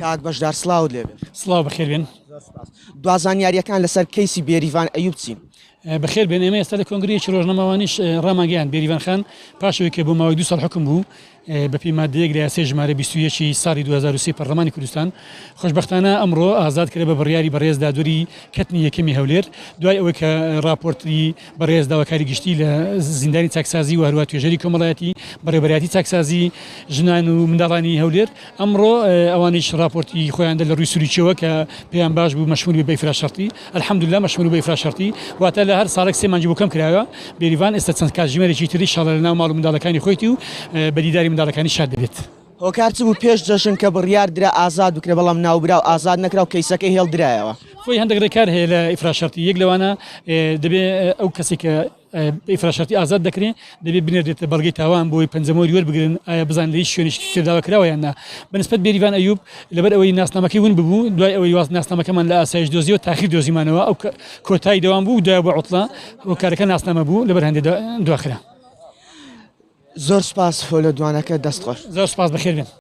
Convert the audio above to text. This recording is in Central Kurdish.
کاک بەشدار سڵاوت لێبێ سڵاو بەخێر بێن. دوازانیاریەکان لەسەر کەیسی بێریڤان ئەیوب چین؟ بەخێر بێن. ئێمە ئێستا لە کۆنگرەیەکی ڕۆژنامەوانیش ڕاماگەیان بێریڤان خان پاشەوەی کە بۆ ماوەی 2 ساڵ حکم بوو بەپێی مادەیەک لە یاسای ژمارە 21 ساڵی 2023 پەرلەمانی کوردستان خۆشبەختانە ئەمڕۆ ئازاد کرا بە بڕیاری بەڕێز دادوەری کەتنی یەکەمی هەولێر دوای ئەوەی کە راپۆرتی بەڕێز داواکاری گشتی لە زیندانی چاکسازی و هەروە توێژەری کۆمەڵایەتی بەڕێوەبەرایەتی چاکسازی ژنان و منداڵانی هەولێر ئەمڕۆ ئەوانیش راپۆرتی خۆیاندا لە ڕووی سوورچەوە کە پێیان باش بوو مەشمولی بە ئیفرا شەرتی الحەمدوللا مەشمول بە ئیفرا شەرتی واتە لە هەر ساڵێک 3 مانگی بۆ کەم کراوە بێریڤان ئێستا چەند کاتژمێرێکی تری شاڵە لە ناو ماڵ و منداڵەکانی خۆیتی و بەدیداری منداڵەکانی شاد دەبێت. هۆکار چ بوو پێش جەژن کە بڕیار درا ئازاد بکرێ بەڵام ناوبرا و ئازاد نەکرا و کەیسەکەی هێڵدرایەوە؟ خۆی هەندێک ڕێکار هەیە لە ئیفرا شەرتی. یەک لەوانە دەبێت ئەو کەسێک کە ئیفرا شەرتی ئازاد دەکرێت دەبێت بنێردێتە بەڵگەی تاوان بۆی پەنجەمەوەری وەربگرن ئایا بزان لە هیچ شوێنێکی تێداوا کراوە یان نا. بەنسبەت بێریڤان ئەیوب لەبەر ئەوەی ناسنامەکەی ون ببوو دوای ئەوەی ناسنامەکەمان لە ئاسایش دۆزیەوە تاخیر دۆزیمانەوە ئەو کۆتایی دەوام بوو دوای بە عوتڵە هۆکارەکە ناسنامە بوو لەبەر هەندێک دواخرا. زۆر سپاس فۆ لە دوانەکە دەستخۆش. زۆر سپاس بەخێر بێن.